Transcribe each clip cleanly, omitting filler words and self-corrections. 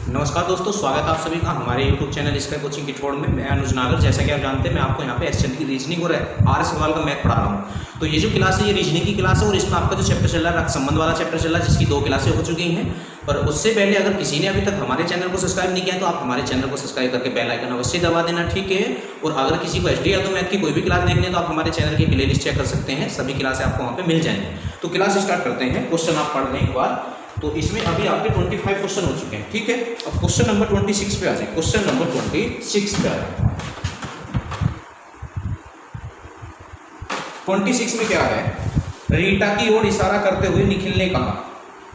नमस्कार दोस्तों, स्वागत है आप सभी का हमारे YouTube चैनल स्काई कोचिंग की ठोड़ में। मैं अनुज नागर। जैसा कि आप जानते हैं, मैं आपको यहाँ पे एसएससी की रीजनिंग और आर सवाल का मैथ पढ़ा रहा हूँ। तो ये जो क्लास है ये रीजनिंग की क्लास है और इसमें आपका जो चैप्टर चल रहा है संबंध वाला चैप्टर चल रहा है, जिसकी 2 क्लासें हो चुकी हैं। पर उससे पहले अगर किसी ने अभी तक हमारे चैनल को सब्सक्राइब नहीं किया तो आप हमारे चैनल को सब्सक्राइब करके बेल आइकन अवश्य दबा देना, ठीक है। और अगर किसी को एचडी या तो मैथ की कोई भी क्लास देखनी है तो आप हमारे चैनल की प्ले लिस्ट चेक कर सकते हैं, सभी क्लासें आपको वहाँ पे मिल जाएंगी। तो क्लास स्टार्ट करते हैं। क्वेश्चन आप पढ़ लें एक बार। तो इसमें अभी आपके 25 क्वेश्चन हो चुके हैं, ठीक है। अब क्वेश्चन नंबर 26 पे आ जाए। क्वेश्चन नंबर 26 पे आ जाए। 26 में क्या है? रीटा की ओर इशारा करते हुए निखिल ने कहा,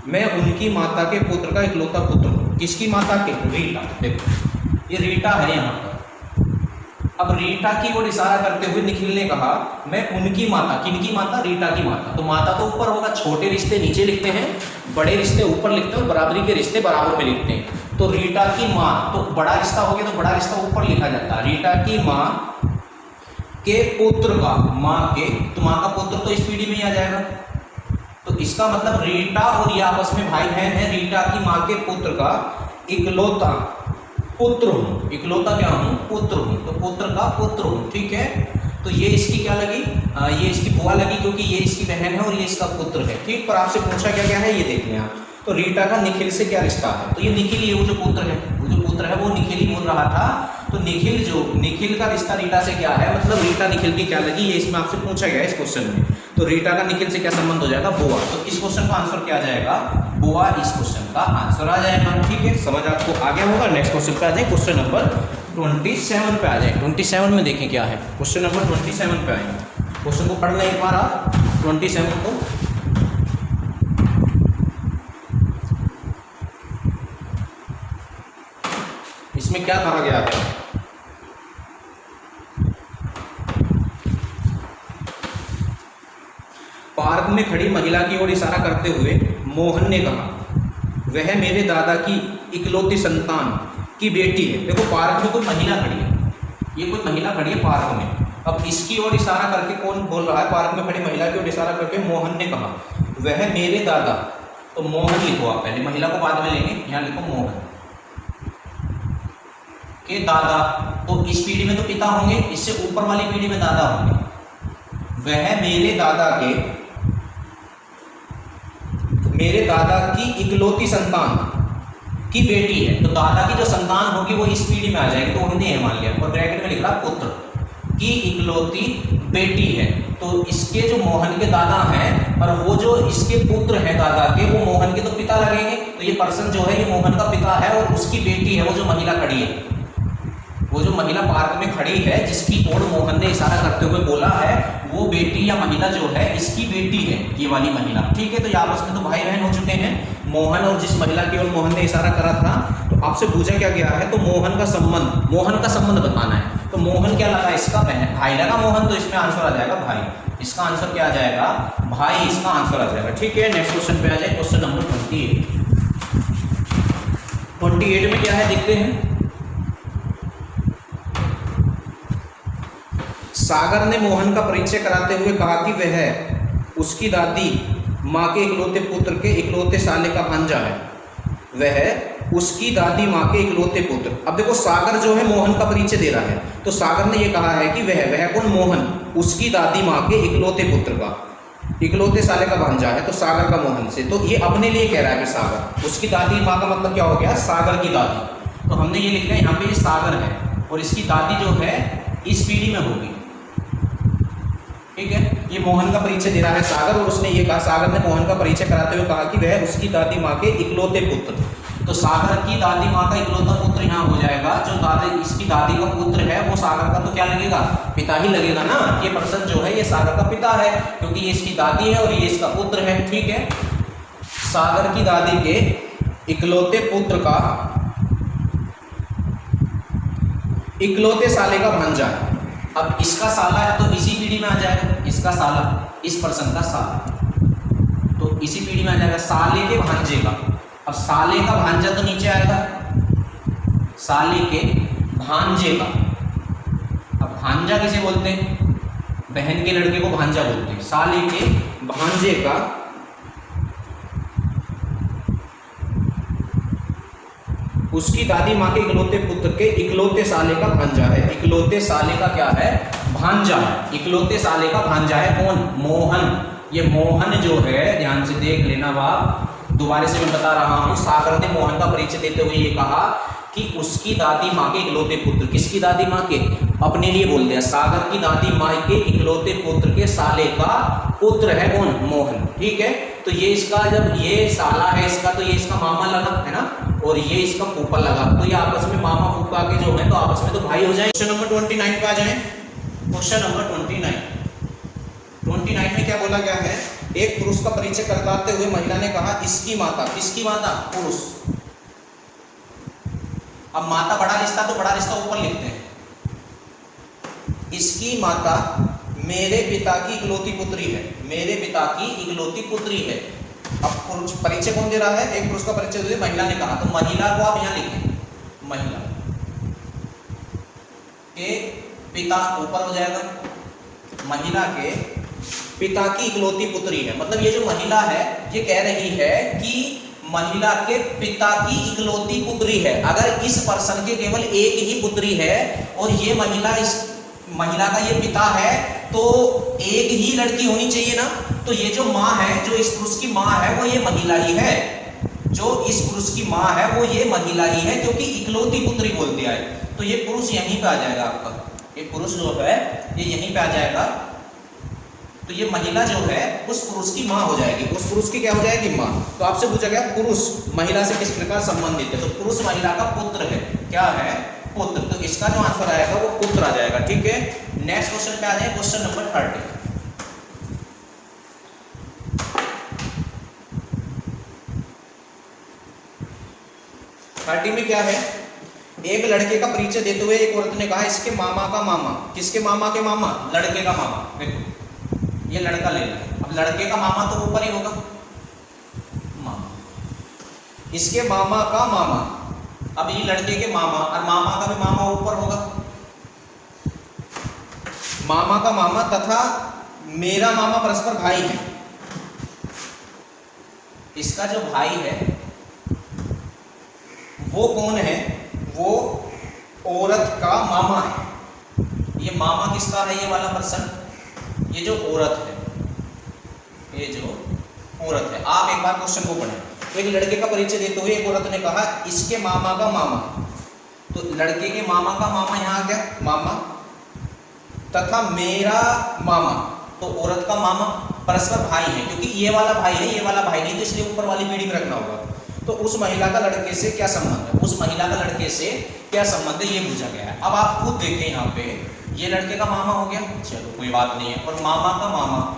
मैं उनकी माता के पुत्र का इकलौता पुत्र हूं। किसकी माता के? रीटा। देखो ये रीटा है यहाँ पर। अब रीटा की ओर इशारा करते हुए निखिल ने कहा, मैं उनकी माता। किनकी माता? रीटा की माता। तो माता तो ऊपर होगा, छोटे रिश्ते नीचे लिखते हैं, बड़े रिश्ते ऊपर लिखते हैं और बराबरी के रिश्ते बराबर में लिखते हैं। तो रीटा की माँ, तो बड़ा रिश्ता हो गया तो बड़ा रिश्ता ऊपर लिखा जाता है। रीटा की माँ के पुत्र का, माँ के, तो माँ का पुत्र तो इस पीढ़ी में ही आ जाएगा। तो इसका मतलब रीटा और ये आपस में भाई बहन है। रीटा की माँ के पुत्र का इकलौता पुत्र हूं। इकलौता क्या हूं? पुत्र हूं। तो पुत्र का पुत्र हूं, ठीक है। तो ये इसकी क्या लगी? ये इसकी बुआ लगी, क्योंकि ये इसकी बहन है और ये इसका पुत्र है, ठीक। पर आपसे पूछा क्या क्या है ये देख लें आप। तो रीटा का निखिल से क्या रिश्ता है? तो ये निखिल, ये वो जो पुत्र है, वो जो पुत्र है वो निखिल ही बोल रहा था। तो निखिल का रिश्ता रीटा से क्या है? मतलब रीटा निखिल की क्या लगी, ये इसमें आपसे पूछा गया है इस क्वेश्चन में। तो रीटा का निखिल से क्या संबंध हो जाएगा? बुआ। तो इस क्वेश्चन का आंसर क्या आ जाएगा? बुआ इस क्वेश्चन का आंसर आ जाएगा, ठीक है। समझ आपको आ गया होगा। नेक्स्ट क्वेश्चन पे आ जाए। क्वेश्चन नंबर 27 पे आ जाए। 27 में देखें क्या है। क्वेश्चन नंबर 27 पे आएंगे। क्वेश्चन को पढ़ लें एक बार आप 27 को। इसमें क्या कहा गया है? पार्क में खड़ी महिला की ओर इशारा करते हुए मोहन ने कहा, वह मेरे दादा की इकलौती संतान की बेटी है। देखो पार्क में कोई महिला खड़ी है, ये कोई महिला खड़ी है पार्क में। अब इसकी ओर इशारा करके कौन बोल रहा है? पार्क में खड़ी महिला की ओर इशारा करके मोहन ने कहा, वह मेरे दादा। तो मोहन लिखो आप पहले, महिला को बाद में लेंगे। यहाँ लिखो मोहन के दादा। तो इस पीढ़ी में तो पिता होंगे, इससे ऊपर वाली पीढ़ी में दादा होंगे। वह मेरे दादा की इकलौती संतान की बेटी है। तो दादा की जो संतान होगी वो इस पीढ़ी में आ जाएगी, तो उन्होंने ये मान लिया। और ब्रैकेट में लिख रहा पुत्र की इकलौती बेटी है। तो इसके जो मोहन के दादा हैं और वो जो इसके पुत्र हैं दादा के, वो मोहन के तो पिता लगेंगे। तो ये पर्सन जो है ये मोहन का पिता है और उसकी बेटी है वो जो महिला खड़ी है, वो जो महिला पार्क में खड़ी है जिसकी ओर मोहन ने इशारा करते हुए बोला है, वो बेटी या महिला जो है इसकी बेटी है, ये वाली महिला, ठीक है। तो आपस में तो भाई बहन हो चुके हैं, मोहन और जिस महिला की ओर मोहन ने इशारा करा था। तो आपसे पूछा क्या गया है? तो मोहन का संबंध बताना है। तो मोहन क्या लगा? इसका बहन, भाई लगा मोहन, तो इसमें आंसर आ जाएगा भाई। इसका आंसर क्या आ जाएगा? भाई इसका आंसर आ जाएगा, ठीक है। नेक्स्ट क्वेश्चन पे आ जाए। क्वेश्चन नंबर 28 में क्या है देखते हैं। सागर ने मोहन का परिचय कराते हुए कहा कि वह उसकी दादी माँ के इकलौते पुत्र के इकलौते साले का भांजा है। वह उसकी दादी माँ के इकलौते पुत्र। अब देखो सागर जो है मोहन का परिचय दे रहा है। तो सागर ने ये कहा है कि वह कौन? मोहन उसकी दादी माँ के इकलौते पुत्र का इकलौते साले का भांजा है। तो सागर का मोहन से, तो ये अपने लिए कह रहा है कि सागर उसकी दादी माँ का मतलब क्या हो गया? सागर की दादी। तो हमने ये लिखा है यहाँ पे ये सागर है और इसकी दादी जो है इस पीढ़ी में होगी, ठीक है। ये मोहन का परिचय दे रहा है सागर, और उसने ये कहा, सागर ने मोहन का परिचय कराते हुए कहा कि वह उसकी दादी माँ के इकलौते पुत्र। तो सागर की दादी माँ का इकलौता पुत्र यहाँ हो जाएगा। जो इसकी दादी का पुत्र है वो सागर का तो क्या लगेगा? पिता ही लगेगा ना। ये पर्सन जो है ये सागर का पिता है, क्योंकि ये इसकी दादी है और ये इसका पुत्र है, ठीक है। सागर की दादी के इकलौते पुत्र का इकलौते साले का भांजा है। अब इसका साला है तो इसी पीढ़ी में आ जाएगा। इसका साला, इस पर्सन का साला, तो इसी पीढ़ी में आ जाएगा। साले के भांजे का, अब साले का भांजा तो नीचे आएगा, साले के भांजे का। अब भांजा किसे बोलते हैं? बहन के लड़के को भांजा बोलते हैं। साले के भांजे का उसकी दादी माँ के इकलौते पुत्र के इकलौते साले का भांजा है। इकलौते साले का क्या है? भांजा है। इकलौते साले का भांजा है कौन? मोहन। ये मोहन जो है, ध्यान से देख लेना बाप, दोबारा से मैं बता रहा हूं, सागर ने मोहन का परिचय देते हुए ये कहा कि उसकी दादी माँ के इकलौते पुत्र, किसकी दादी माँ के? अपने लिए बोल दिया, सागर की दादी माँ के इकलौते पुत्र के साले का पुत्र है कौन? मोहन। ठीक है, तो ये इसका, जब ये साला है इसका, तो ये इसका मामा लगा है ना, और ये इसका फूफा लगा, तो ये आपस में मामा फूफा के जो है तो आपस में तो भाई हो जाए। क्वेश्चन नंबर 29 पे आ जाए। क्वेश्चन नंबर 29 में क्या बोला गया है? एक पुरुष का परिचय करवाते हुए महिला ने कहा, इसकी माता, किसकी माता? पुरुष। अब माता बड़ा रिश्ता, तो बड़ा रिश्ता ऊपर लिखते हैं। इसकी माता मेरे पिता की इकलौती पुत्री है, मेरे पिता की इकलौती पुत्री है। अब पुरुष परिचय कौन दे रहा है? एक पुरुष का परिचय दे महिला ने कहा, तो महिला को आप यहां लिखें, महिला के पिता ऊपर हो जाएगा, महिला के पिता की इकलौती पुत्री है। मतलब ये जो महिला है ये कह रही है कि महिला के पिता की इकलौती पुत्री है। अगर इस पर्सन के केवल एक ही पुत्री है और ये महिला, इस महिला का ये पिता है, तो एक ही लड़की होनी चाहिए ना। तो ये जो माँ है, जो इस पुरुष की माँ है, वो ये महिला ही है। जो इस पुरुष की माँ है वो ये महिला ही है, क्योंकि इकलौती पुत्री बोल दिया है। तो ये पुरुष यहीं पे आ जाएगा आपका, ये पुरुष जो है ये यहीं पे आ जाएगा। तो ये महिला जो है उस पुरुष की माँ हो जाएगी, उस पुरुष की क्या हो जाएगी? माँ। तो आपसे पूछा गया पुरुष महिला से किस प्रकार संबंधित है, तो पुरुष महिला का पुत्र है। क्या है? पुत्र। तो इसका जो आंसर आएगा वो पुत्र आ जाएगा। ठीक है, नेक्स्ट क्वेश्चन पे आ जाए, क्वेश्चन नंबर 30। 30 में क्या है? एक लड़के का परिचय देते हुए एक औरत ने कहा, इसके मामा का मामा, किसके मामा के मामा? लड़के का मामा। देखो ये लड़का ले रहा है, अब लड़के का मामा तो ऊपर ही होगा, मामा, इसके मामा का मामा। अब ये लड़के के मामा और मामा का भी मामा ऊपर होगा, मामा का मामा तथा मेरा मामा परस्पर भाई है। इसका जो भाई है वो कौन है? वो औरत का मामा है। ये मामा किसका है? ये वाला पर्सन, ये जो औरत है, ये जो औरत है। आप एक बार क्वेश्चन को पढ़ें। एक लड़के का परिचय देते हुए एक औरत ने कहा, इसके मामा का मामा। तो लड़के के मामा का मामा यहाँ आ गया, मामा, तथा मेरा मामा, तो औरत का मामा परस्पर भाई है, क्योंकि ये वाला भाई है, ये वाला भाई नहीं, तो इसलिए ऊपर वाली पीढ़ी में रखना होगा। तो उस महिला का लड़के से क्या संबंध है? उस महिला का लड़के से क्या संबंध है, ये पूछा गया है। अब आप खुद देखें यहाँ पे, ये लड़के का मामा हो गया, चलो कोई बात नहीं है, और मामा का मामा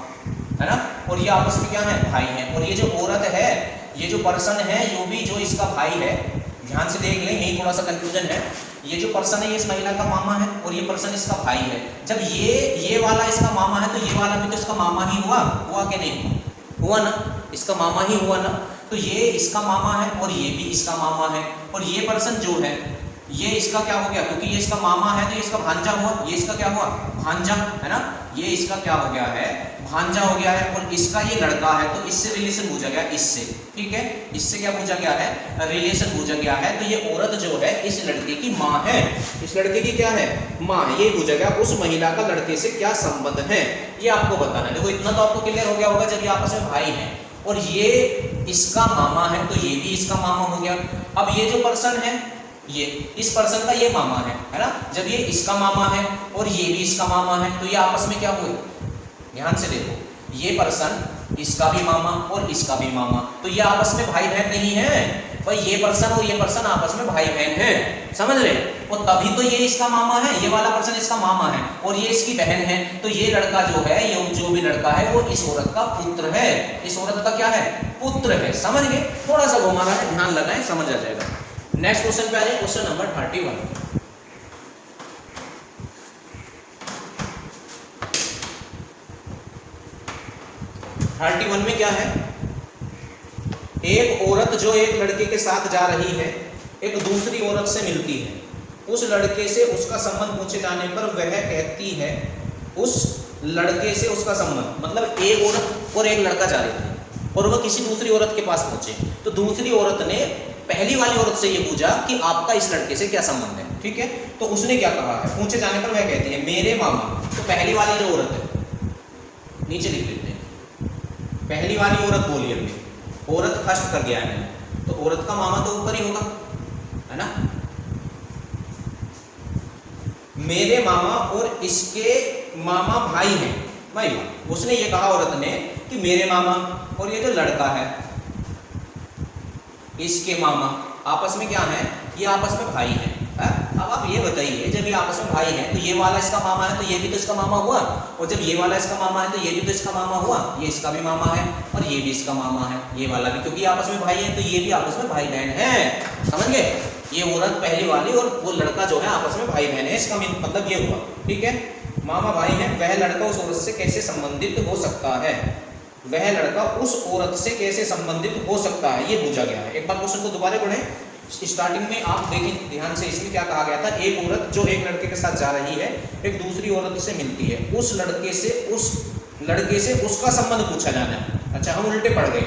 है ना, और ये आपस में क्या है? भाई है। और ये जो औरत है, ये जो पर्सन है, ये भी जो इसका भाई है, ध्यान से देख लें, यही थोड़ा सा कंफ्यूजन है। ये जो पर्सन है ये इस महिला का मामा है और ये पर्सन इसका भाई है। जब ये वाला इसका मामा है, तो ये वाला भी तो इसका मामा ही हुआ, हुआ कि नहीं हुआ ना? इसका मामा ही हुआ ना। तो ये इसका मामा है और ये भी इसका मामा है, और ये पर्सन जो है ये इसका क्या हो गया? क्योंकि ये इसका मामा है तो ये इसका भांजा हुआ, ये इसका क्या हुआ? भांजा, है ना। ये इसका क्या हो गया है? भांजा हो गया है। और इसका ये लड़का है, तो इससे रिलेशन पूछा गया, इससे, ठीक है, इससे क्या पूछा गया है? रिलेशन पूछा गया है। तो ये औरत जो है इस लड़के की माँ है, इस लड़के की क्या है? माँ है। ये पूछा गया उस महिला का लड़के से क्या संबंध है, ये आपको बताना है। देखो इतना तो आपको क्लियर हो गया होगा, जब ये आपस में भाई हैं और ये इसका मामा है तो ये भी इसका मामा हो गया। अब ये जो पर्सन है, ये इस पर्सन का ये मामा है ना। जब ये इसका मामा है और ये भी इसका मामा है, तो ये आपस में क्या हुए? ध्यान से देखो, ये पर्सन इसका भी मामा और इसका भी मामा, तो ये आपस में भाई बहन नहीं है भाई। ये पर्सन और ये पर्सन आपस में भाई बहन है, समझ रहे? और तभी तो ये इसका मामा है, ये वाला पर्सन इसका मामा है और ये इसकी बहन है। तो ये लड़का जो है, ये जो भी लड़का है, वो इस औरत का पुत्र है। इस औरत का क्या है? पुत्र है। समझ गए? थोड़ा सा घुमा रहा है, ध्यान लगाएं, समझ आ जाएगा। नेक्स्ट क्वेश्चन पे आ जाए, क्वेश्चन नंबर 31। में क्या है? एक औरत जो एक लड़के के साथ जा रही है, एक दूसरी औरत से मिलती है। उस लड़के से उसका संबंध पूछे जाने पर वह कहती है, उस लड़के से उसका संबंध, मतलब एक औरत और एक लड़का जा रहे थे और वह किसी दूसरी औरत के पास पहुंचे, तो दूसरी औरत ने पहली वाली औरत से ये पूछा कि आपका इस लड़के से क्या संबंध है, ठीक है। तो उसने क्या कहा है, पूछे जाने पर वह कहती है मेरे मामा। तो पहली वाली जो औरत है, नीचे लिख लेते हैं, पहली वाली औरत बोली हमने, औरत फर्स्ट कर गया है मैंने, तो औरत का मामा तो ऊपर ही होगा, है ना। मेरे मामा और इसके मामा भाई हैं, भाई। उसने ये कहा औरत ने कि मेरे मामा और ये जो लड़का है इसके मामा आपस में क्या है, ये आपस में भाई हैं। अब आप ये बताइए, जब ये आपस में भाई हैं तो ये वाला इसका मामा है तो ये भी तो इसका मामा हुआ, और जब ये वाला इसका मामा है तो ये भी तो इसका मामा हुआ, ये इसका भी मामा है और ये भी इसका मामा है, ये वाला भी, क्योंकि आपस में भाई है तो ये भी आपस में भाई बहन है। समझ गए, ये औरत पहली वाली और वो लड़का जो है आपस में भाई बहन है, इसका मतलब ये हुआ, ठीक है। मामा भाई है, वह लड़का उस औरत से कैसे संबंधित हो सकता है, वह लड़का उस औरत से कैसे संबंधित हो सकता है, ये पूछा गया है। एक बार क्वेश्चन को दोबारा पढ़ें। स्टार्टिंग में आप देखें ध्यान से, इसमें क्या कहा गया था, एक औरत जो एक लड़के के साथ जा रही है, एक दूसरी औरत से मिलती है, उस लड़के से उसका संबंध पूछा जाना है। अच्छा, हम उल्टे पढ़ गए,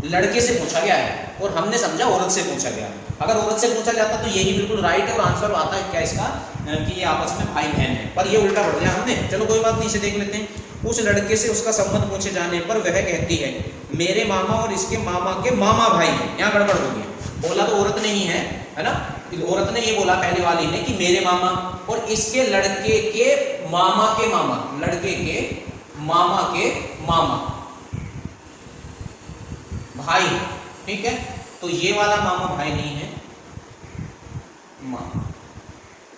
लड़के से पूछा गया है और हमने समझा औरत से पूछा गया। अगर औरत से पूछा जाता तो यही बिल्कुल राइट और आंसर आता है क्या इसका, कि ये आपस में भाई बहन है, पर ये उल्टा पढ़ दिया हमने। चलो कोई बात नहीं, इसे देख लेते हैं। उस लड़के से उसका संबंध पूछे जाने पर वह कहती है मेरे मामा और इसके मामा के मामा भाई हैं। यहाँ गड़बड़ हो गई, बोला तो औरत नहीं है ना, औरत ने ये बोला पहले वाली ने कि मेरे मामा और इसके लड़के के मामा के मामा, लड़के के मामा के मामा भाई, ठीक है। तो ये वाला मामा भाई नहीं है, मामा,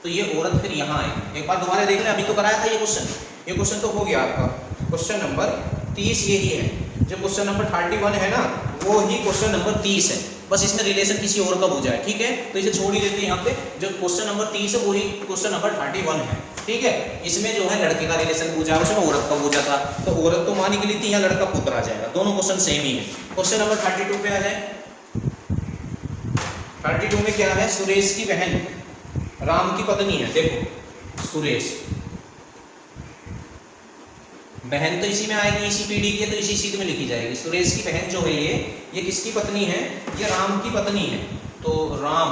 तो ये औरत फिर यहाँ आई। एक बार दोबारा देख लें, अभी तो कराया था ये क्वेश्चन तो हो गया आपका। क्वेश्चन नंबर 30 यही है, जो क्वेश्चन नंबर 31 है ना, वो ही क्वेश्चन नंबर 30 है, बस इसमें रिलेशन किसी और का पूछा है, ठीक है। तो इसे छोड़ ही देते हैं यहाँ पे। जो क्वेश्चन नंबर 30 है वही क्वेश्चन नंबर 31 है, ठीक है। इसमें जो है लड़के का रिलेशन पूछा है, उसमें औरत का पूछा था, तो औरत तो मानी के लिए थी, यहाँ लड़का पुत्र आ जाएगा। दोनों क्वेश्चन सेम ही है। क्वेश्चन नंबर 32 पे आ जाए। 32 में क्या है, सुरेश की बहन राम की पत्नी है। देखो सुरेश, बहन तो इसी में आएगी, इसी पीढ़ी की, तो इसी सीध में लिखी जाएगी। सुरेश की बहन जो है ये किसकी पत्नी है, ये राम की पत्नी है, तो राम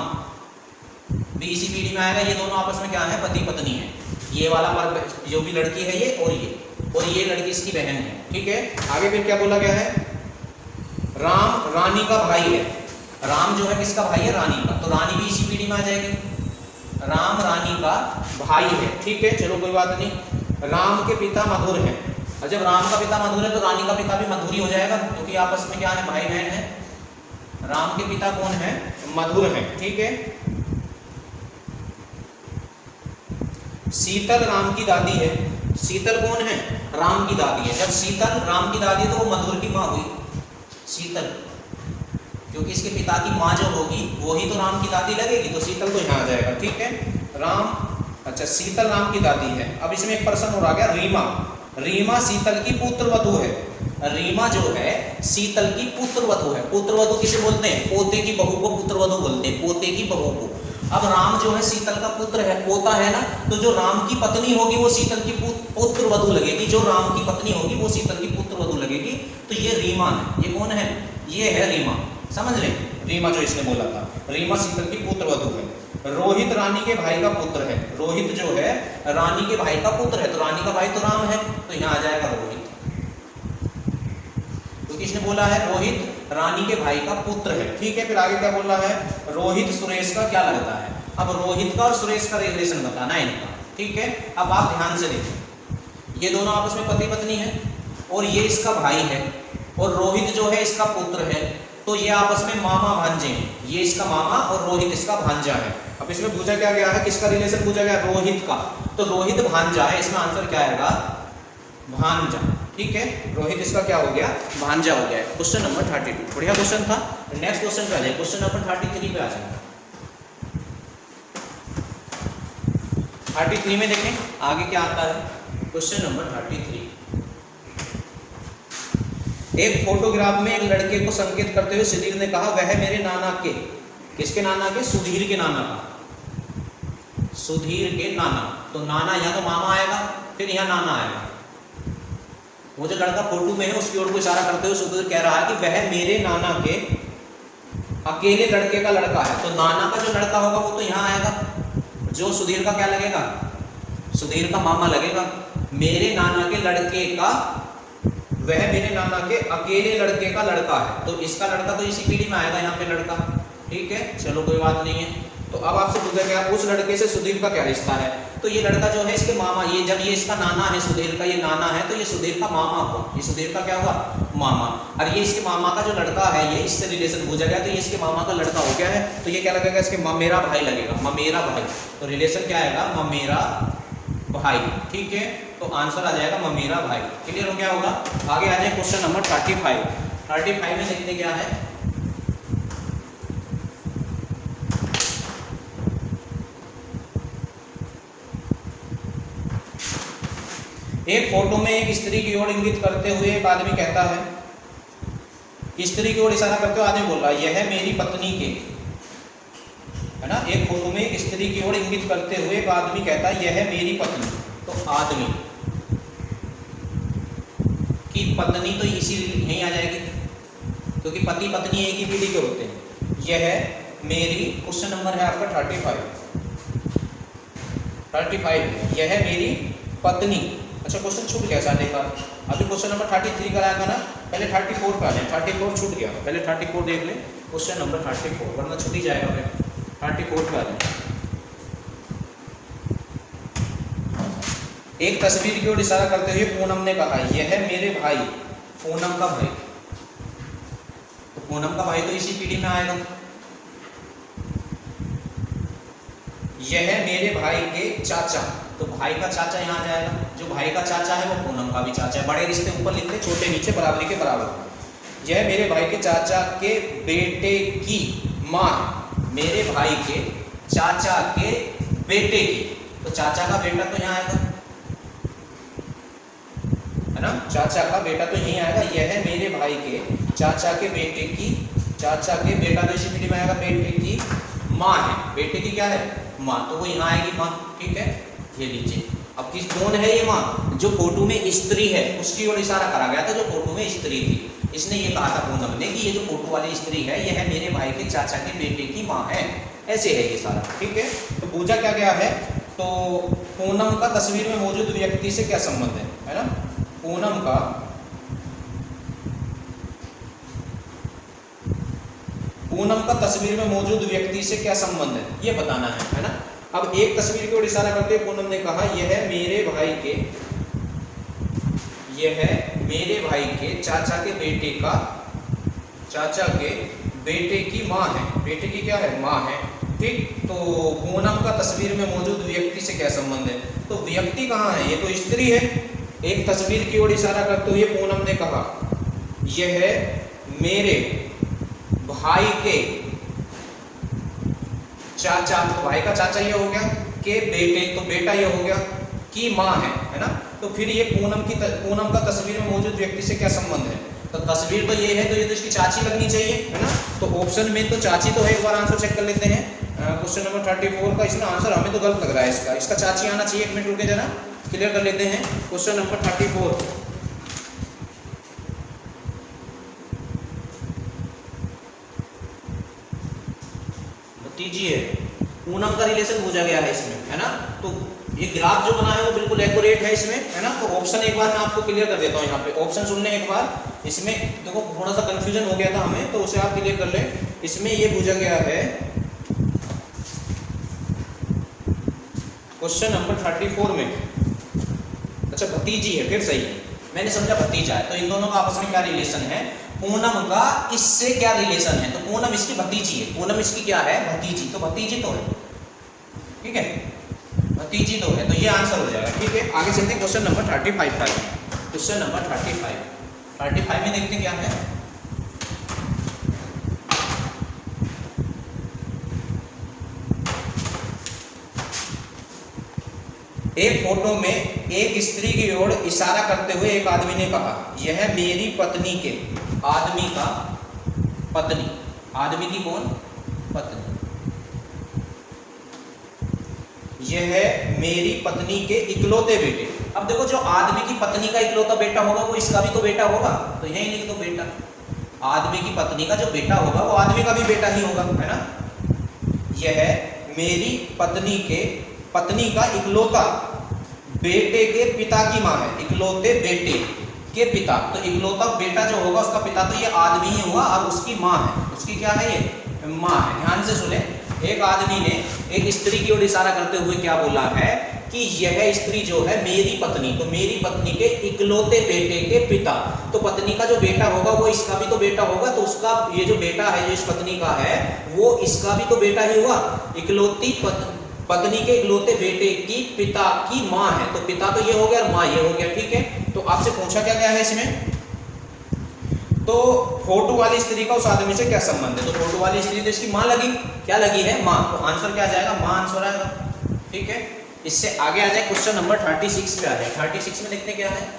भी इसी पीढ़ी में आएगा। ये दोनों आपस में क्या है, पति पत्नी है। ये वाला वर्ग जो भी लड़की है ये और ये लड़की इसकी बहन है, ठीक है। आगे फिर क्या बोला गया है, राम रानी का भाई है। राम जो है किसका भाई है, रानी का, तो रानी भी इसी पीढ़ी में आ जाएगी। राम रानी का भाई है, ठीक है, चलो कोई बात नहीं। राम के पिता मधुर है, और जब राम का पिता मधुर है तो रानी का पिता भी मधुर ही हो जाएगा, क्योंकि आपस में क्या है, भाई बहन है। राम के पिता कौन है, मधुर है, ठीक है। शीतल राम की दादी है। शीतल कौन है, राम की दादी है। जब शीतल राम की दादी है तो वो मधुर की माँ हुई शीतल, क्योंकि इसके पिता की माँ जो होगी वही तो राम की दादी लगेगी, तो शीतल तो यहाँ आ जाएगा, ठीक है। राम, अच्छा शीतल राम की दादी है। अब इसमें एक प्रश्न और आ गया, रीमा। रीमा शीतल की पुत्रवधू है। रीमा जो है शीतल की पुत्रवधू है। पुत्रवधू किसे बोलते हैं, पोते की बहू को पुत्रवधू बोलते हैं, पोते की बहू को। अब राम जो है शीतल का पुत्र है, पोता है ना, तो जो राम की पत्नी होगी वो शीतल की पुत्रवधू लगेगी, जो राम की पत्नी होगी वो शीतल की पुत्रवधू लगेगी। तो ये रीमा है, ये कौन है, ये है रीमा, समझ लें। रीमा जो इसने बोला था, रीमा शीतल की पुत्रवधू है। रोहित रानी के भाई का पुत्र है। रोहित जो है रानी के भाई का पुत्र है, तो रानी का भाई तो राम है, तो यहाँ आ जाएगा रोहित, क्योंकि इसने बोला है रोहित रानी के भाई का पुत्र है, ठीक है। फिर आगे क्या बोल रहा है, रोहित सुरेश का क्या लगता है। अब रोहित का और सुरेश का रिलेशन बताना है इनका, ठीक है। अब आप ध्यान से देखें, ये दोनों आपस में पति पत्नी है और ये इसका भाई है, और रोहित जो है इसका पुत्र है, तो ये आपस में मामा भांजे हैं। ये इसका मामा और रोहित इसका भांजा है। अब इसमें पूछा क्या गया है, किसका रिलेशन पूछा गया, रोहित का, तो रोहित भांजा है, इसमें आंसर क्या आएगा, भांजा, ठीक है। रोहित इसका क्या हो गया, भांजा हो गया। क्वेश्चन नंबर 32 बढ़िया क्वेश्चन था। नेक्स्ट क्वेश्चन पे आ जाए, क्वेश्चन नंबर 33 पे आ जाए। 33 में देखें आगे क्या आता है, क्वेश्चन नंबर 33। एक फोटोग्राफ में एक लड़के को संकेत करते हुए सुधीर ने कहा वह मेरे नाना के, किसके नाना के, सुधीर के नाना का, सुधीर के नाना। तो नाना यहाँ तो मामा आएगा, फिर यहाँ नाना आएगा। वो जो लड़का फोटो में है उसकी ओर को इशारा करते हुए सुधीर कह रहा है कि वह मेरे नाना के अकेले लड़के का लड़का है, तो नाना का जो लड़का होगा वो तो यहाँ आएगा, जो सुधीर का क्या लगेगा, सुधीर का मामा लगेगा। मेरे नाना के लड़के का, वह मेरे नाना के अकेले लड़के का लड़का है, तो इसका लड़का तो इसी पीढ़ी में आएगा यहाँ पे लड़का। ठीक है, चलो कोई बात नहीं है। तो अब आपसे पूछा गया उस लड़के से सुधीर का क्या रिश्ता है, तो ये लड़का जो है इसके मामा, ये जब ये इसका नाना है, सुधीर का ये नाना है, तो ये सुधीर का मामा हुआ, ये सुधीर का क्या हुआ, मामा। और ये इसके मामा का जो लड़का है, ये इससे रिलेशन पूछा गया, तो ये इसके मामा का लड़का हो गया है, तो ये क्या लगेगा, इसके ममेरा भाई लगेगा, ममेरा भाई। तो रिलेशन क्या आएगा, ममेरा भाई। ठीक है, तो आंसर आ जाएगा ममेरा भाई। क्लियर हो गया होगा। आगे आ जाए क्वेश्चन नंबर 35। 35 में देखते क्या है। एक फोटो में एक स्त्री की ओर इंगित करते हुए एक आदमी कहता है, स्त्री की ओर इशारा करते हुए आदमी बोल रहा है, यह मेरी पत्नी के, है ना। एक फोटो में एक स्त्री की ओर इंगित करते हुए एक आदमी कहता है, यह मेरी पत्नी। तो आदमी की पत्नी तो इसी यहीं आ जाएगी, क्योंकि पति पत्नी एक ही पीढ़ी के होते हैं। यह मेरी, क्वेश्चन नंबर है आपका 35। यह मेरी पत्नी। अच्छा, क्वेश्चन छूट गया साढ़े का। अभी क्वेश्चन नंबर 33 कराया था ना, पहले 34 का है, 34 छूट गया, पहले 34 देख ले, क्वेश्चन नंबर 34, वरना छूट ही जाएगा फिर। 34 का है। एक तस्वीर की ओर इशारा करते हुए पूनम ने कहा, यह मेरे भाई, पूनम का भाई, तो पूनम का भाई तो इसी पीढ़ी में आएगा। यह मेरे भाई के चाचा, तो भाई का चाचा यहाँ आ जाएगा, जो भाई का चाचा है वो पूनम का भी चाचा है। बड़े रिश्ते ऊपर लिखते, छोटे नीचे, बराबरी के बराबर। यह मेरे भाई के चाचा के बेटे की माँ है, मेरे भाई के चाचा के बेटे की, तो चाचा का बेटा तो यहाँ आएगा, है ना, चाचा का बेटा तो यहीं आएगा। यह मेरे भाई के चाचा के बेटे की, चाचा के बेटा तो इसी पीढ़ी में आएगा, बेटे की माँ है, बेटे की क्या है, माँ, तो वो यहाँ आएगी माँ। ठीक है, ये लीजिए। अब किस, कौन है ये माँ, जो फोटो में स्त्री है उसकी ओर इशारा करा गया था, जो फोटो में स्त्री थी। इसने ये कहा था पूनम ने कि ये जो फोटो वाली स्त्री है, यह मेरे भाई के चाचा के बेटे की माँ है, ऐसे है ये सारा। ठीक है, तो पूछा क्या गया है, तो पूनम का तस्वीर में मौजूद व्यक्ति से क्या संबंध है ना, पूनम का तस्वीर में मौजूद व्यक्ति से क्या संबंध है, ये बताना है ना। अब एक तस्वीर की ओर इशारा करते हुए पूनम ने कहा, यह मेरे भाई के चाचा के बेटे का, चाचा के बेटे की माँ है, बेटे की क्या है, माँ है। ठीक, तो पूनम का तस्वीर में मौजूद व्यक्ति से क्या संबंध है, तो व्यक्ति कहाँ है, ये तो स्त्री है। एक तस्वीर की ओर इशारा करते हुए पूनम ने कहा, यह मेरे भाई के चाचा, तो भाई का चाचा ये हो गया, के बेटे, तो बेटा ये हो गया, की माँ है ना। तो फिर ये पूनम का तस्वीर में मौजूद व्यक्ति से क्या संबंध है, तो तस्वीर तो ये है, तो ये तो इसकी चाची लगनी चाहिए, है ना। तो ऑप्शन में तो चाची तो है, एक बार आंसर चेक कर लेते हैं। क्वेश्चन नंबर 34 का इसमें आंसर हमें तो गलत लग रहा है, इसका चाची आना चाहिए। एक मिनट रुके जरा, क्लियर कर लेते हैं। क्वेश्चन नंबर 34, भतीजी है, पूनम का रिलेशन पूछा गया है इसमें, है ना। तो ये ग्राफ जो बना है वो बिल्कुल एक्यूरेट है इसमें, है ना। तो ऑप्शन एक बार मैं आपको क्लियर कर देता हूँ, यहाँ पे ऑप्शन सुन लें एक बार। इसमें देखो थोड़ा सा कंफ्यूजन हो गया था हमें, तो उसे आप क्लियर कर लें। इसमें ये पूछा गया है क्वेश्चन नंबर 34 में, अच्छा भतीजी है, फिर सही है, मैंने समझा भतीजा है। तो इन दोनों का आपस में क्या रिलेशन है, पूनम का इससे क्या रिलेशन है, तो पूनम इसकी भतीजी है, पूनम इसकी क्या है, भतीजी, तो भतीजी तो है, ठीक है, भतीजी तो है, तो ये आंसर हो जाएगा। ठीक है, आगे चलते हैं क्वेश्चन नंबर 35 का। क्वेश्चन नंबर 35 में देखते क्या है। एक फोटो में एक स्त्री की ओर इशारा करते हुए एक आदमी ने कहा, यह मेरी पत्नी के, आदमी का पत्नी, आदमी की कौन, पत्नी, यह मेरी पत्नी के इकलौते बेटे। अब देखो जो आदमी की पत्नी का इकलौता बेटा होगा वो इसका भी तो बेटा होगा, तो यही लिख दो बेटा, आदमी की पत्नी का जो बेटा होगा वो आदमी का भी बेटा ही होगा, है ना। यह मेरी पत्नी का इकलौता बेटे के पिता की माँ है, इकलौते बेटे के पिता, तो इकलौता बेटा जो होगा उसका पिता तो ये आदमी ही हुआ, और उसकी माँ है, उसकी क्या है, ये माँ है। ध्यान से सुने, एक आदमी ने एक स्त्री की ओर इशारा करते हुए क्या बोला है कि यह स्त्री जो है मेरी पत्नी, तो मेरी पत्नी के इकलौते बेटे के पिता, तो पत्नी का जो बेटा होगा वो इसका भी तो बेटा होगा, तो उसका ये जो बेटा है जो इस पत्नी का है वो इसका भी तो बेटा ही हुआ। इकलौती पत्नी के इकलौते बेटे की पिता की माँ है, तो पिता तो ये हो गया और माँ ये हो गया, ठीक है। तो आपसे पूछा क्या गया है इसमें, तो फोटो वाली स्त्री का उस आदमी से क्या संबंध है, तो फोटो वाली स्त्री तो इसकी माँ लगी, क्या लगी है, माँ, तो आंसर क्या आ जाएगा, माँ आंसर आएगा, ठीक है। इससे आगे आ जाए क्वेश्चन नंबर 36 पे आ जाए। 36 में देखते क्या है,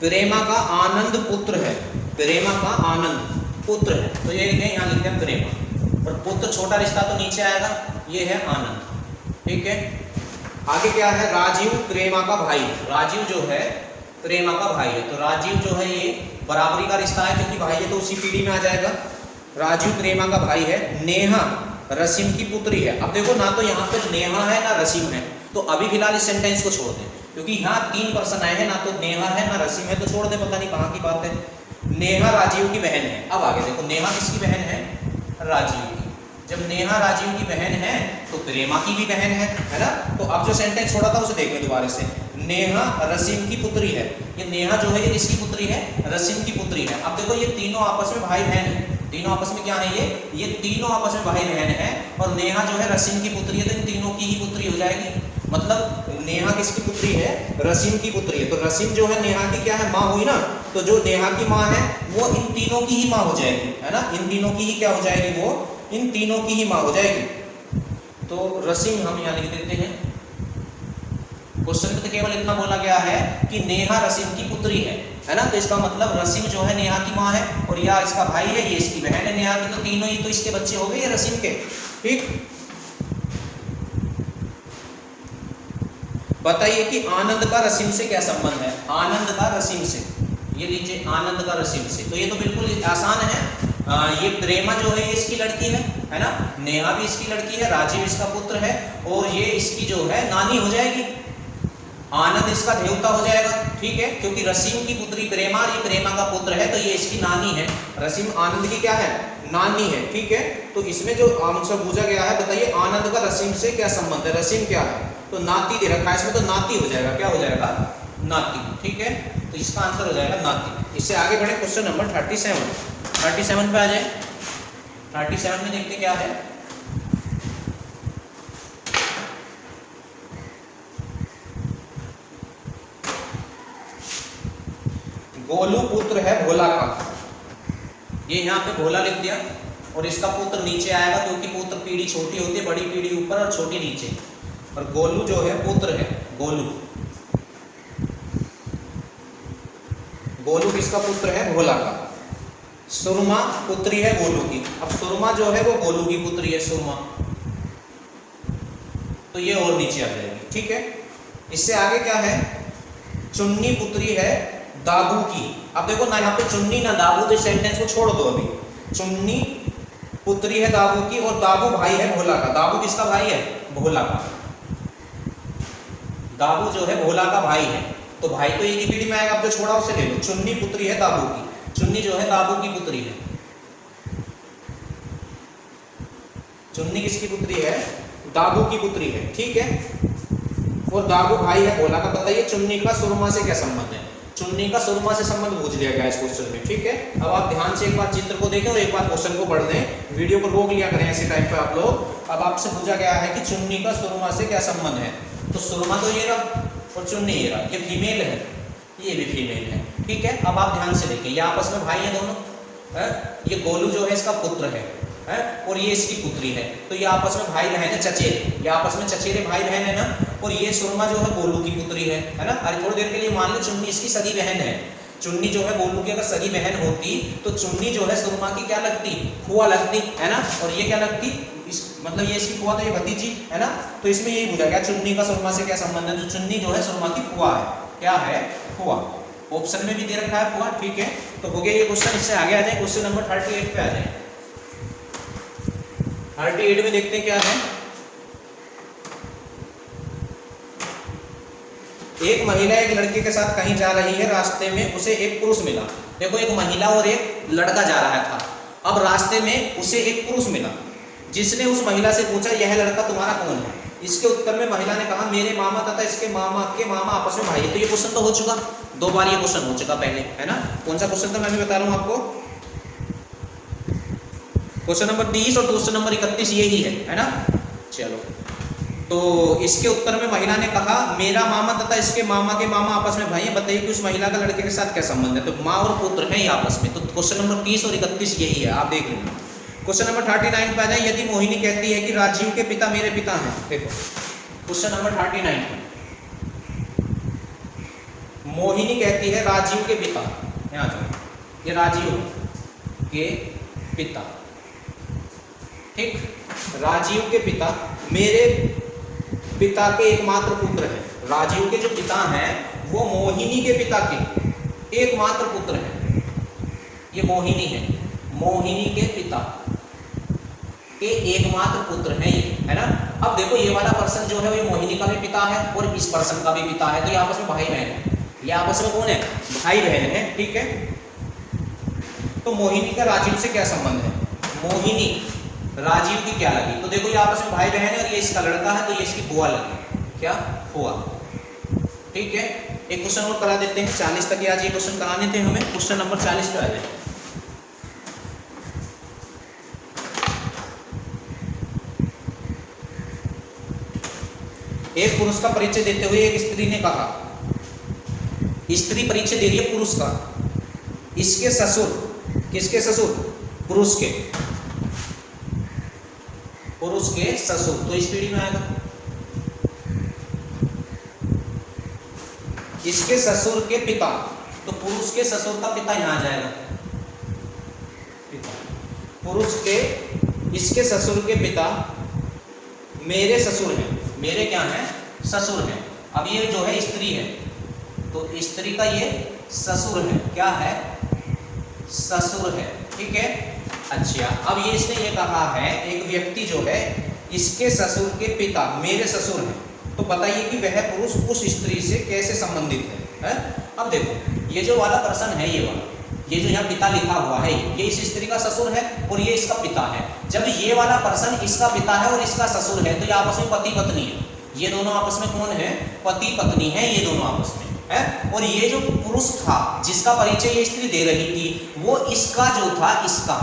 प्रेमा का आनंद पुत्र है, प्रेमा का आनंद पुत्र है, तो ये लिखे यहाँ लिखते हैं प्रेमा, और पुत्र छोटा रिश्ता तो नीचे आएगा, ये है आनंद, ठीक है। आगे क्या है, राजीव प्रेमा का भाई, राजीव जो है प्रेमा का भाई है, तो राजीव जो है ये बराबरी का रिश्ता है क्योंकि भाई है तो उसी पीढ़ी में आ जाएगा। राजीव प्रेमा का भाई है। नेहा रसीम की पुत्री है। अब देखो ना तो यहाँ पर नेहा है ना रसीम है, तो अभी फिलहाल इस सेंटेंस को छोड़ दें क्योंकि यहाँ 3 पर्सन आए हैं, ना तो नेहा है ना रसीम है, तो छोड़ दे, पता नहीं कहाँ की बात है। नेहा राजीव की बहन है। अब आगे देखो, नेहा किसकी बहन है, राजीव की। जब नेहा राजीव की बहन है तो प्रेमा की भी बहन है ना। तो अब जो सेंटेंस छोड़ा था उसे देख लो दोबारा से, नेहा रसीम की पुत्री है। ये नेहा जो है ये किसकी पुत्री है, रसीम की पुत्री है। अब देखो ये तीनों आपस में भाई बहन है, तीनों आपस में क्या है, ये तीनों आपस में भाई बहन है, और नेहा जो है रसीम की पुत्री है, तो इन तीनों की ही पुत्री हो जाएगी। मतलब नेहा किसकी पुत्री है, रसीम की पुत्री है, तो रसीम जो है नेहा की क्या है, माँ हुई ना, तो जो नेहा की माँ है वो इन तीनों की ही माँ हो जाएगी, है ना। इन तीनों की ही क्या हो जाएगी, वो इन तीनों की ही माँ हो जाएगी। तो रसीम हम यहाँ लिख देते हैं। क्वेश्चन में तो केवल इतना बोला गया है कि नेहा रसीम की पुत्री है ना, तो इसका मतलब रसीम जो है नेहा की माँ है, और या इसका भाई है, ये इसकी बहन है नेहा की, तो तीनों ही तो इसके बच्चे हो गए ये रसीम के, ठीक। बताइए कि आनंद का रसीम से क्या संबंध है, आनंद का रसीम से, ये लीजिए आनंद का रसीम से, तो ये तो बिल्कुल आसान है। ये प्रेमा जो है ये इसकी लड़की है ना, नेहा भी इसकी लड़की है, राजीव इसका पुत्र है, और ये इसकी जो है नानी हो जाएगी, आनंद इसका देवता हो जाएगा, ठीक है, क्योंकि रसीम की पुत्री प्रेमा, ये प्रेमा का पुत्र है, तो ये इसकी नानी है। रसीम आनंद की क्या है, नानी है, ठीक है। तो इसमें जो आंसर पूछा गया है, बताइए आनंद का रसीम से क्या संबंध है, रसीम क्या है, तो नाती दे रखा है इसमें, तो नाती हो जाएगा, क्या हो जाएगा, नाती, ठीक है। तो इसका आंसर हो जाएगा नाती। इससे आगे बढ़े क्वेश्चन नंबर 37 पे आ जाए। 37 में देखते क्या है, गोलू पुत्र है भोला का। ये यहाँ पे भोला लिख दिया, और इसका पुत्र नीचे आएगा क्योंकि पुत्र पीढ़ी छोटी होती है, बड़ी पीढ़ी ऊपर और छोटी नीचे, और गोलू जो है पुत्र है, गोलू, गोलू किसका पुत्र है, भोला का। सुरमा पुत्री है गोलू की। अब सुरमा जो है वो गोलू की पुत्री है, सुरमा, तो ये और नीचे आ जाएगी, ठीक है। इससे आगे क्या है, चुन्नी पुत्री है दाबू की। अब देखो ना यहाँ पे चुन्नी ना दाबू, तो सेंटेंस को छोड़ दो अभी। चुन्नी पुत्री है दाबू की, और दाबू भाई है भोला का। दाबू किसका भाई है, भोला का। दाबू जो है भोला का भाई है, तो भाई तो एक ही पीढ़ी में आएगा, अब जो छोड़ा उसे ले लो। चुन्नी पुत्री है दाबू की, चुन्नी जो है दाबू की पुत्री है। चुन्नी किसकी पुत्री है, दाबू की पुत्री है, ठीक है। और दाबू भाई है भोला का। बताइए चुन्नी का सुरमा से क्या संबंध है, चुन्नी का सुरमा से संबंध पूछ लिया गया इस क्वेश्चन में, ठीक है। अब आप ध्यान से एक बार चित्र को देखें और एक बार क्वेश्चन को पढ़ लें, वीडियो को रोक लिया करें ऐसे टाइम पे आप लोग। अब आपसे पूछा गया है कि चुन्नी का सुरमा से क्या संबंध है, तो सुरमा तो ये रहा और चुन्नी ये रहा, ये फीमेल है, ये भी फीमेल है, ठीक है। अब आप ध्यान से देखें, ये आपस में भाई है दोनों, है? ये गोलू जो है इसका पुत्र है, और ये इसकी पुत्री है, तो ये आपस में भाई बहन है, चचेरे, ये आपस में चचेरे भाई बहन है ना। और ये सुरमा जो है गोलू की पुत्री है ना। अरे थोड़ी देर के लिए मान लो चुन्नी इसकी सगी बहन है, चुन्नी जो है गोलू की अगर सगी बहन होती तो चुन्नी जो है सुरमा की क्या लगती, फुआ लगती, है ना। और ये क्या लगती, इस मतलब ये इसकी फुआ तो ये भतीजी है ना, तो इसमें यही पूछा गया चुन्नी का सुरमा से क्या संबंध है। तो चुन्नी जो है सुरमा की फुआ है, क्या है, फुआ। ऑप्शन में भी दे रखा है फुआ, ठीक है। तो हो गया ये क्वेश्चन। इससे आगे आ जाए क्वेश्चन नंबर 38 पे आ जाए। 38 में देखते हैं क्या है। एक महिला एक लड़के के साथ कहीं जा रही है, रास्ते में उसे एक पुरुष मिला। देखो एक महिला और एक लड़का जा रहा था, अब रास्ते में उसे एक पुरुष मिला जिसने उस महिला से पूछा यह लड़का तुम्हारा कौन है। इसके उत्तर में महिला ने कहा मेरे मामा तथा इसके मामा के मामा आपस में भाई है। तो ये क्वेश्चन तो हो चुका, 2 बार ये क्वेश्चन हो चुका पहले, है ना। कौन सा क्वेश्चन था मैं भी बता रहा हूं आपको, क्वेश्चन नंबर 30 और क्वेश्चन नंबर 31 यही है ना। चलो, तो इसके उत्तर में महिला ने कहा मेरा मामा तथा इसके मामा के मामा आपस में भाई है, बताइए कि उस महिला का लड़के के साथ क्या संबंध है। तो माँ और पुत्र हैं ये आपस में। तो क्वेश्चन नंबर 30 और 31 यही है, आप देख लेना। क्वेश्चन नंबर 39 पे आ जाए। यदि मोहिनी कहती है कि राजीव के पिता मेरे पिता हैं। देखो क्वेश्चन नंबर 39, मोहिनी कहती है राजीव के पिता, यहाँ जाओ, ये राजीव के पिता, ठीक, राजीव के पिता मेरे पिता के एकमात्र पुत्र हैं। राजीव के जो पिता हैं वो मोहिनी के पिता के एकमात्र पुत्र हैं। ये मोहिनी है, मोहिनी के पिता के एकमात्र पुत्र हैं ये, है ना। अब देखो ये वाला पर्सन जो है वो मोहिनी का भी पिता है और इस पर्सन का भी पिता है, तो ये आपस में भाई बहन है। ये आपस में कौन है, भाई बहन है, ठीक है। तो मोहिनी का राजीव से क्या संबंध है, मोहिनी राजीव की क्या लगी। तो देखो ये आपस में भाई बहन है और ये इसका लड़का है, तो ये इसकी बुआ लगी, क्या, बुआ, ठीक है। एक क्वेश्चन और करा देते हैं, 40 तक आज ये क्वेश्चन कराने थे हमें। क्वेश्चन नंबर 40 पे आ जाए। एक पुरुष का परिचय देते हुए एक स्त्री ने कहा, स्त्री परिचय दे रही है पुरुष का, इसके ससुर, किसके ससुर, पुरुष के, पुरुष के ससुर, तो इस पीढ़ी में आएगा। इसके ससुर के पिता, तो पुरुष के ससुर का पिता यहां आ जाएगा, पिता, पुरुष के, इसके ससुर के पिता मेरे ससुर हैं, मेरे क्या हैं, ससुर हैं। अब ये जो है स्त्री है, तो स्त्री का ये ससुर है, क्या है, ससुर है, ठीक है। अच्छा, अब ये इसने ये कहा है एक व्यक्ति जो है इसके ससुर के पिता मेरे ससुर हैं, तो बताइए कि वह पुरुष उस स्त्री से कैसे संबंधित है। अब देखो ये जो वाला पर्सन है, ये वाला, ये जो यहाँ पिता लिखा हुआ है, ये इस स्त्री का ससुर है और ये इसका पिता है। जब ये वाला पर्सन इसका पिता है और इसका ससुर है, तो ये आपस में पति पत्नी है। ये दोनों आपस में कौन है, पति पत्नी है, ये दोनों आपस में है। और ये जो पुरुष था जिसका परिचय ये स्त्री दे रही थी, वो इसका जो था, इसका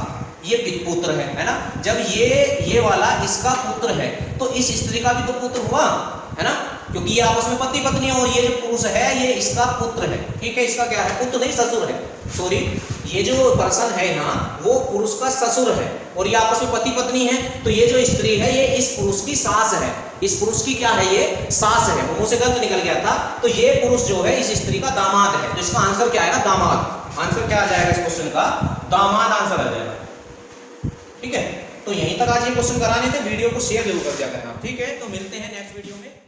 ये पुत्र है ना। जब ये वाला इसका पुत्र है, तो इस स्त्री का भी तो पुत्र हुआ, है ना, क्योंकि ये आपस में पति पत्नी है। और ये जो पुरुष है ये इसका पुत्र है, ठीक है। इसका क्या है, पुत्र नहीं ससुर है, सॉरी, ये जो पर्सन है यहाँ वो पुरुष का ससुर है और ये आपस में पति पत्नी है। तो ये जो स्त्री है ये इस पुरुष की सास है, इस पुरुष की क्या है, ये सास है। मुंह से गलत निकल गया था। तो ये पुरुष जो है इस स्त्री का दामाद है, तो इसका आंसर क्या आएगा, दामाद। आंसर क्या आ जाएगा इस क्वेश्चन का, दामाद आंसर आ जाएगा, ठीक है। तो यहीं तक आज ये क्वेश्चन कराने थे। वीडियो को शेयर जरूर कर दिया करना, ठीक है। तो मिलते हैं नेक्स्ट वीडियो में।